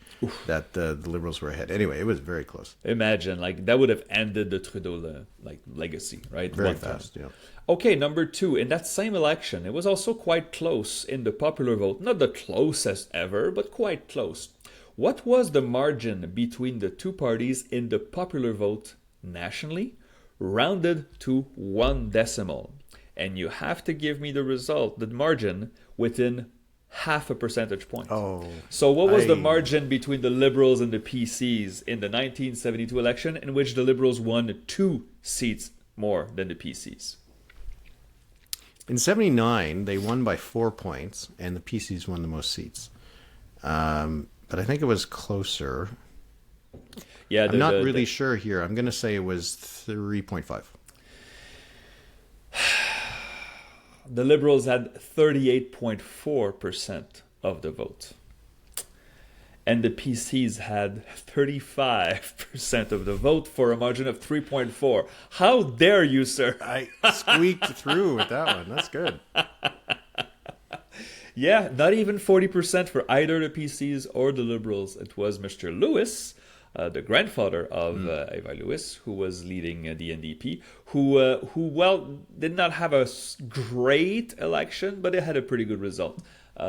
that the Liberals were ahead. Anyway, it was very close.
Imagine, like, that would have ended the Trudeau legacy, right?
Very fast, yeah.
Okay, number 2. In that same election, it was also quite close in the popular vote. Not the closest ever, but quite close. What was the margin between the two parties in the popular vote nationally, rounded to 1 decimal? And you have to give me the result, the margin, within half a percentage point.
Oh.
So what was the margin between the Liberals and the PCs in the 1972 election, in which the Liberals won 2 seats more than the PCs?
In 79, they won by 4 points, and the PCs won the most seats. But I think it was closer.
Yeah,
I'm not really sure here. I'm going to say it was 3.5.
The Liberals had 38.4% of the vote. And the PCs had 35% of the vote for a margin of 3.4. How dare you, sir?
I squeaked through with that one. That's good.
Yeah, not even 40% for either the PCs or the Liberals. It was Mr. Lewis, the grandfather of Eva Lewis, who was leading the NDP, who did not have a great election, but it had a pretty good result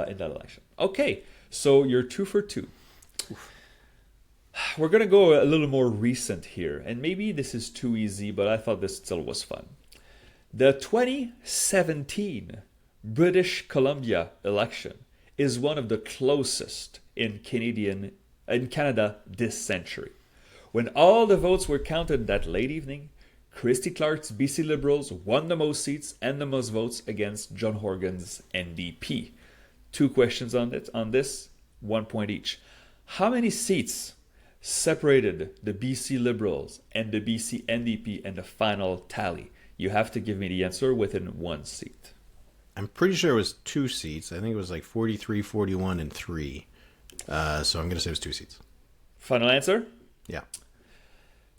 in that election. Okay, so you're 2 for 2. We're going to go a little more recent here, and maybe this is too easy, but I thought this still was fun. The 2017 British Columbia election is one of the closest in Canada this century. When all the votes were counted that late evening, Christy Clark's BC Liberals won the most seats and the most votes against John Horgan's NDP. 2 questions on this, 1 point each. How many seats separated the BC Liberals and the BC NDP in the final tally? You have to give me the answer within 1 seat.
I'm pretty sure it was 2 seats. I think it was like 43, 41, and 3. So I'm going to say it was 2 seats.
Final answer?
Yeah.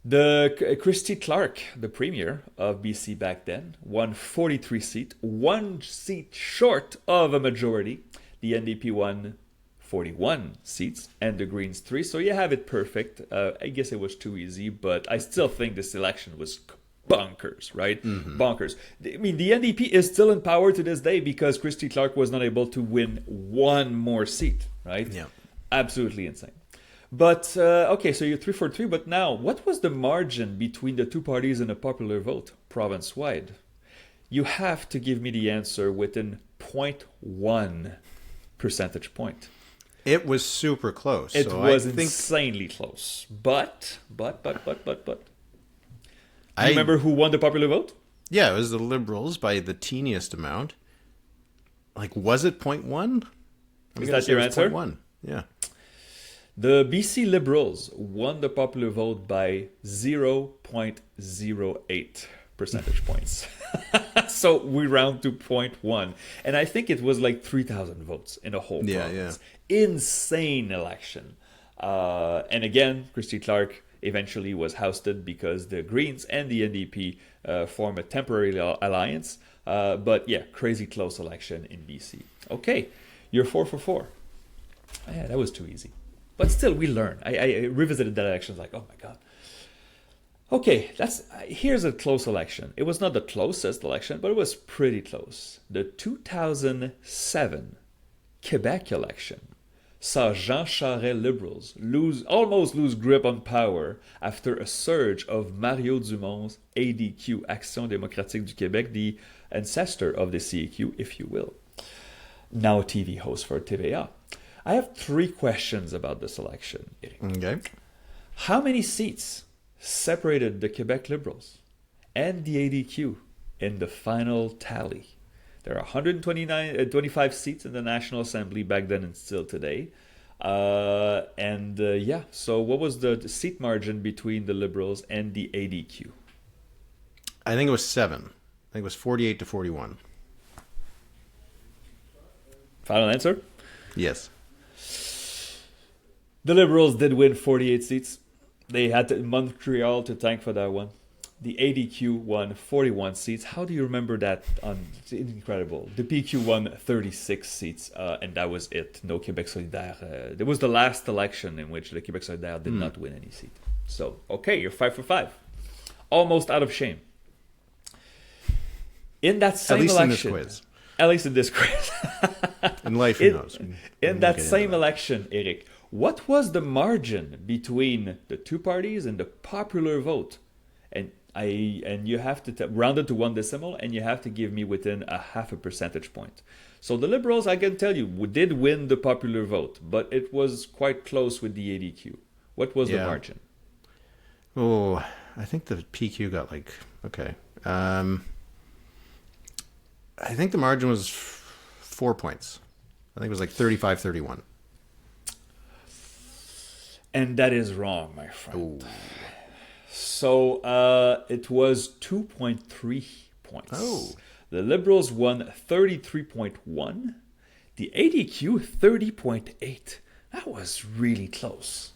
The Christy Clark, the premier of BC back then, won 43 seats, 1 seat short of a majority. The NDP won 41 seats and the Greens 3. So you have it perfect. I guess it was too easy, but I still think this election was bonkers, right? Mm-hmm. Bonkers. I mean, the NDP is still in power to this day because Christy Clark was not able to win 1 more seat, right?
Yeah.
Absolutely insane. But, okay, so you're 3 for 3, but now, what was the margin between the two parties in a popular vote, province-wide? You have to give me the answer within 0.1 percentage point.
It was super close.
It was insanely close. But. Do you remember who won the popular vote?
Yeah, it was the Liberals by the teeniest amount. Like, was it 0.1?
Is that your answer?
0.1. Yeah.
The BC Liberals won the popular vote by 0.08 percentage points. So we round to 0.1. And I think it was like 3,000 votes in the whole province. Yeah. Insane election. And again, Christy Clark eventually was ousted because the Greens and the NDP formed a temporary alliance. But yeah, crazy close election in BC. Okay, you're 4 for 4. Oh, yeah, that was too easy. But still, we learn. I revisited that election. Like, oh my God. Okay, here's a close election. It was not the closest election, but it was pretty close. The 2007 Quebec election saw Jean Charest Liberals almost lose grip on power after a surge of Mario Dumont's ADQ, Action Démocratique du Québec, the ancestor of the CAQ, if you will, now TV host for TVA. I have 3 questions about this election, Eric.
Okay.
How many seats separated the Quebec Liberals and the ADQ in the final tally? There are 125 seats in the National Assembly back then and still today. So what was the seat margin between the Liberals and the ADQ?
I think it was 7. I think it was 48 to 41.
Final answer?
Yes.
The Liberals did win 48 seats. They had Montreal to thank for that one. The ADQ won 41 seats. How do you remember that? It's incredible. The PQ won 36 seats, and that was it. No Québec Solidaire. It was the last election in which the Québec Solidaire did not win any seat. So, okay, you're 5 for 5. Almost out of shame. In that same election... At least in this quiz.
In life, who knows?
In that same election, Eric, what was the margin between the two parties and the popular vote? And you have to round it to 1 decimal, and you have to give me within a 0.5 percentage point. So the Liberals, I can tell you, did win the popular vote, but it was quite close with the ADQ. What was the margin?
Oh, I think the PQ got okay. I think the margin was 4 points. I think it was 35-31.
And that is wrong, my friend.
Ooh.
So it was 2.3 points.
Oh.
The Liberals won 33.1. The ADQ 30.8. That was really close.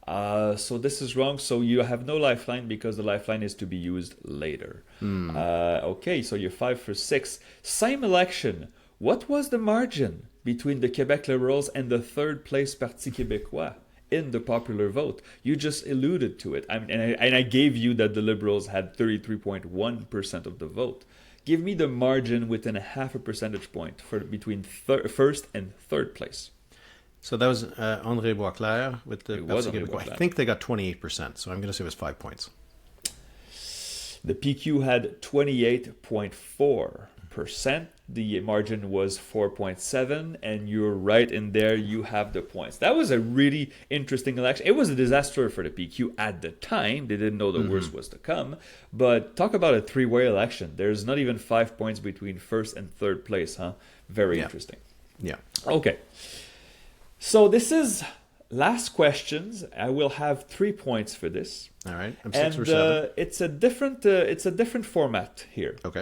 So this is wrong. So you have no lifeline because the lifeline is to be used later. Okay, so you're 5 for 6. Same election. What was the margin between the Quebec Liberals and the third place Parti Québécois in the popular vote? You just alluded to it. And I gave you that the Liberals had 33.1% of the vote. Give me the margin within a 0.5 percentage point between first and third place.
So that was André Boisclair with the Parti Québécois. I think they got 28%, so I'm going to say it was 5 points.
The PQ had 28.4%. The margin was 4.7, and you're right in there. You have the points. That was a really interesting election. It was a disaster for the PQ at the time. They didn't know the worst was to come. But talk about a 3-way election. There's not even 5 points between first and third place, huh? Very interesting.
Yeah.
Okay. So this is last questions. I will have 3 points for this.
All right, I'm 6 or 7.
It's a different format here.
Okay.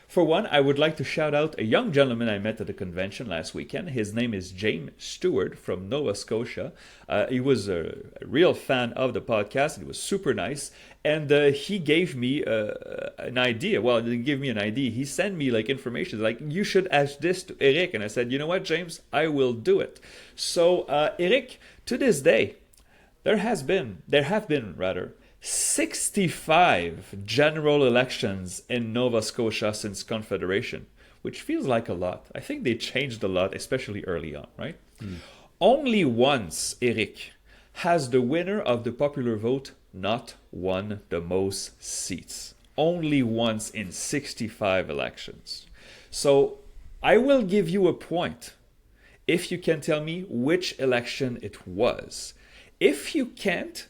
For one, I would like to shout out a young gentleman I met at the convention last weekend. His name is James Stewart from Nova Scotia. He was a real fan of the podcast. He was super nice. And he gave me an idea. Well, he didn't give me an idea. He sent me information you should ask this to Eric. And I said, you know what, James, I will do it. So Eric, to this day, there have been 65 general elections in Nova Scotia since Confederation, which feels like a lot. I think they changed a lot, especially early on, right? Only once, Eric, has the winner of the popular vote not won the most seats. Only once in 65 elections. So I will give you a point if you can tell me which election it was. If you can't,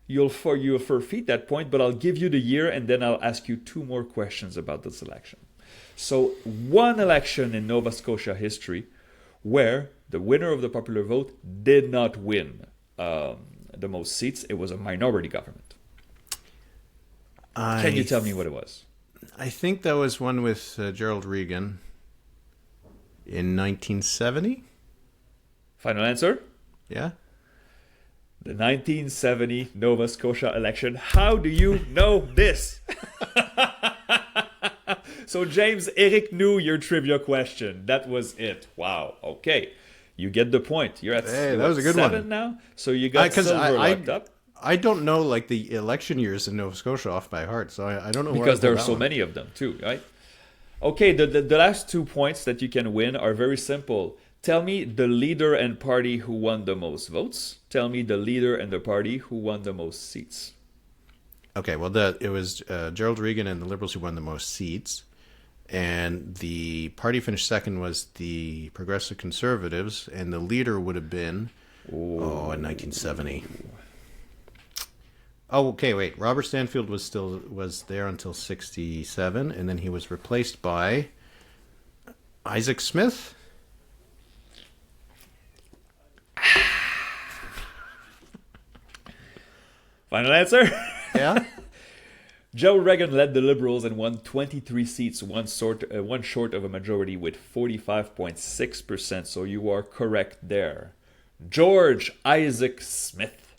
you'll forfeit that point, but I'll give you the year and then I'll ask you 2 more questions about this election. So one election in Nova Scotia history where the winner of the popular vote did not win the most seats. It was a minority government. Can you tell me what it was?
I think that was one with Gerald Regan in 1970.
Final answer?
Yeah.
The 1970 Nova Scotia election. How do you know this? So, James, Eric knew your trivia question. That was it. Wow. Okay. You get the point. You're at
that was a good
7
one.
now. So you got silver locked up.
I don't know the election years in Nova Scotia off by heart, so I don't know
because there are so many of them too, right? Okay, the last 2 points that you can win are very simple. Tell me the leader and party who won the most votes. Tell me the leader and the party who won the most seats.
Okay, well, it was Gerald Regan and the Liberals who won the most seats. And the party finished second was the Progressive Conservatives, and the leader would have been, in 1970. Oh, okay, wait. Robert Stanfield was there until 1967, and then he was replaced by Isaac Smith.
Final answer?
Yeah.
Gerald Reagan led the Liberals and won 23 seats, one short of a majority with 45.6%. So you are correct there. George Isaac Smith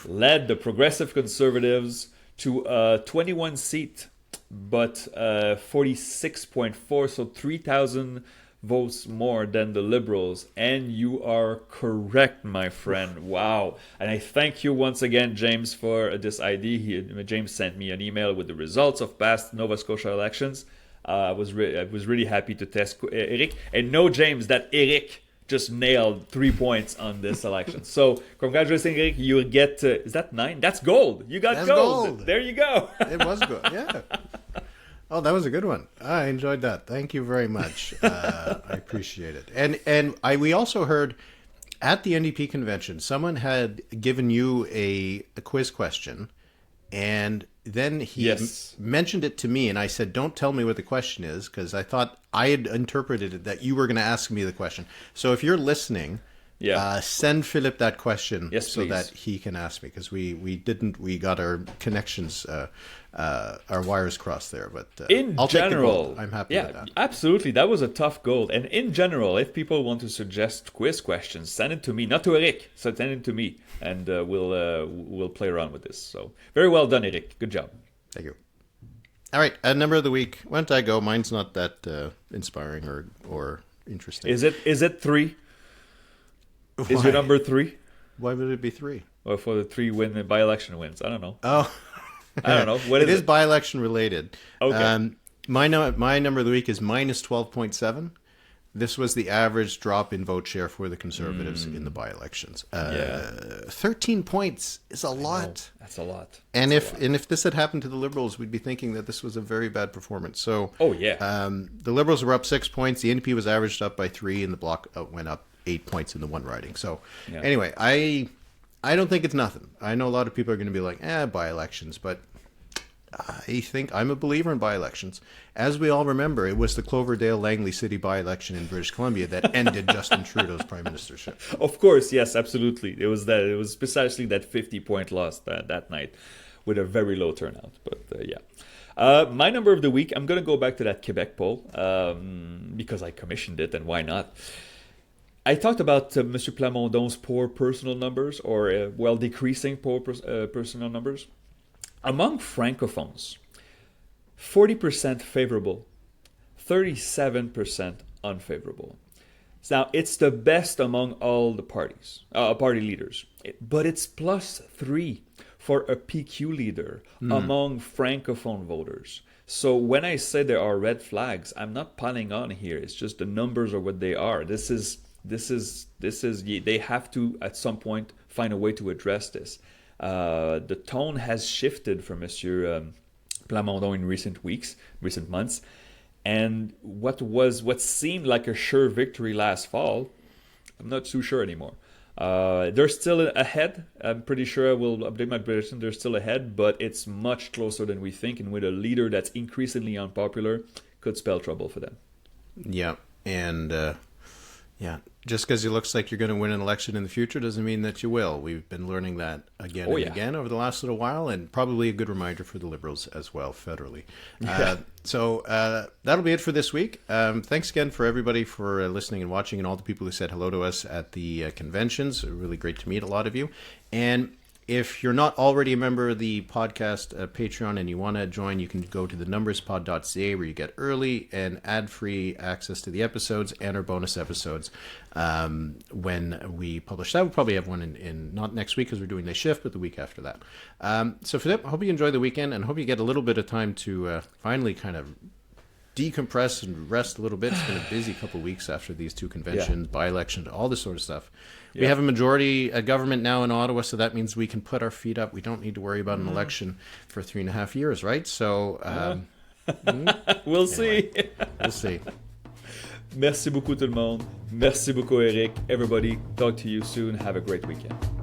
led the Progressive Conservatives to a 21 seat, but 46.4, so 3,000 votes more than the Liberals. And you are correct, my friend. Wow. And I thank you once again, James, for this idea. James sent me an email with the results of past Nova Scotia elections. I was really happy to test Eric. And know, James, that Eric just nailed 3 points on this election. So congratulations, Eric. You get, is that 9? That's gold. You got gold. There you go.
It was good. Yeah. Oh, that was a good one. I enjoyed that. Thank you very much. I appreciate it. And we also heard at the NDP convention, someone had given you a quiz question, and then he mentioned it to me, and I said, don't tell me what the question is, because I thought I had interpreted it that you were going to ask me the question. So if you're listening, send Philip that question so that he can ask me, because we got our connections, our wires crossed there. But
in
I'll
general,
take the gold. I'm happy with that.
Absolutely. That was a tough goal. And in general, if people want to suggest quiz questions, send it to me, not to Eric. So send it to me, and we'll play around with this. So very well done, Eric. Good job.
Thank you. All right, number of the week. Why don't I go? Mine's not that inspiring or interesting.
Is it 3? Why? Is your number 3?
Why would it be 3?
Or for the 3 by-election wins? I don't know.
Oh,
I don't know. What is it?
It is by-election related.
Okay.
My number of the week is minus 12.7. This was the average drop in vote share for the Conservatives in the by-elections. 13 points is a lot.
That's a lot.
And if this had happened to the Liberals, we'd be thinking that this was a very bad performance. So, the Liberals were up 6 points. The NDP was averaged up by 3, and the Bloc went up 8 points in the one riding. So, anyway, I don't think it's nothing. I know a lot of people are going to be like, by-elections, but I think I'm a believer in by-elections. As we all remember, it was the Cloverdale-Langley City by-election in British Columbia that ended Justin Trudeau's prime ministership.
Of course, yes, absolutely. It was precisely that 50-point loss that night with a very low turnout. But my number of the week, I'm going to go back to that Quebec poll because I commissioned it, and why not? I talked about Mr. Plamondon's poor personal numbers, or decreasing poor personal numbers. Among Francophones, 40% favorable, 37% unfavorable. Now, it's the best among all the party leaders, but it's +3 for a PQ leader among Francophone voters. So when I say there are red flags, I'm not piling on here. It's just the numbers are what they are. This is they have to at some point find a way to address this. The tone has shifted for Monsieur Plamondon in recent months, and what seemed like a sure victory last fall, I'm not too sure anymore. They're still ahead. I'm pretty sure I will update my prediction. They're still ahead, but it's much closer than we think, and with a leader that's increasingly unpopular, could spell trouble for them.
Yeah, and just because it looks like you're going to win an election in the future doesn't mean that you will. We've been learning that again and again over the last little while, and probably a good reminder for the Liberals as well, federally. So that'll be it for this week. Thanks again for everybody for listening and watching, and all the people who said hello to us at the conventions. Really great to meet a lot of you. And if you're not already a member of the podcast Patreon and you want to join, you can go to thenumberspod.ca, where you get early and ad-free access to the episodes and our bonus episodes when we publish that. We'll probably have one in not next week because we're doing the shift, but the week after that. So for that, I hope you enjoy the weekend, and hope you get a little bit of time to finally kind of decompress and rest a little bit. It's been a busy couple of weeks after these two conventions, by-elections, all this sort of stuff. We have a government now in Ottawa, so that means we can put our feet up. We don't need to worry about an election for 3.5 years, right? So,
we'll see.
We'll see.
Merci beaucoup tout le monde. Merci beaucoup Eric. Everybody, talk to you soon. Have a great weekend.